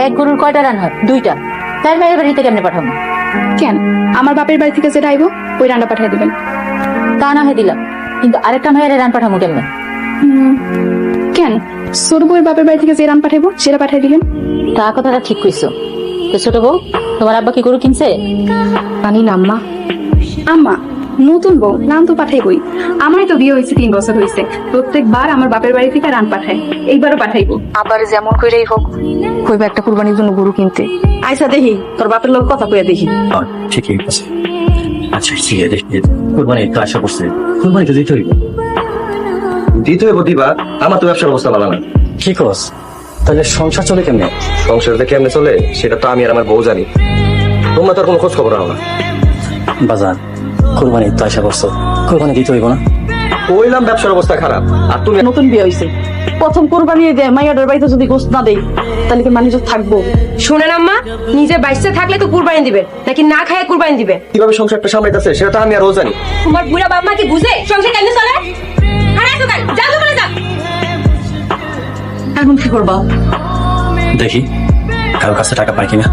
এক গরুর কয়টা রান হয়? 2টা। তার মায়ের বাড়িতে কেমনে পাঠাবো? কেন আমার বাপের বাড়ি থেকে যেটা আইবো ওই রান্না পাঠিয়ে দিবেন। তা না হয় দিলাম, কিন্তু আরেকটা মায়ের রান পাঠাবো কেমনে? কেন ছোট বউয়ের বাপের বাড়ি থেকে যে রান পাঠাইবো সেটা পাঠিয়ে দিবেন। তা কথাটা ঠিক কইছো। তো ছোট বউ, তোমার আব্বা কি গরু কিনছে? জানি না আম্মা। আম্মা নতুন বউ রান তো পাঠাইবই। আমারই তো বিয়ে হয়েছে 3 বছর হয়েছে, প্রত্যেকবার আমার বাপের বাড়ি থেকে রান পাঠায়, এইবারও পাঠাইবো। আবার যেমন করেই হোক কইবা একটা কুরবানির জন্য গরু কিনতে। আইসা দেখি তোর বাপের লোক কথা কইয়া দেখি। ঠিকই আছে। আচ্ছা ঠিক আছে, দেখি কুরবানি তো আশা করছে, কুরবানি তো দিতে হইব। দিতে হইব দিবা, আমার তো ব্যবসার অবস্থা ভালো না। কি কস? তাহলে সংসার চলে কেমনে? সংসারটা কেমনে চলে সেটা তো আমি আর আমার বউ জানি, তোমরা তো আর কোনো খোঁজ খবর রাখো না। বাজার কুরবানি তো আশা করছো, কুরবানি দিতে হইব না? কইলাম ব্যবসার অবস্থা খারাপ, আর তুমি নতুন বিয়ে হয়েছে, প্রথম কোরবানি দেয় মাইয়াটার বাড়িতে যদি গোস্ত না দেই তাহলে কি মানুষ থাকবো? শুনেন আম্মা, নিজে বাইসে থাকলে তো কুরবানি দিবে নাকি না খায় কুরবানি দিবে? কিভাবে সংসারটা সামলাইতেছে সেটা তো আমি আর ও জানি। তোমার বুড়া বাপ মা কি বুঝে সংসার কেমনে চলে? আরে এত কাল যা তো বলে যা। এখন কি করবা? দেখি কারো কাছে টাকা পাই কিনা।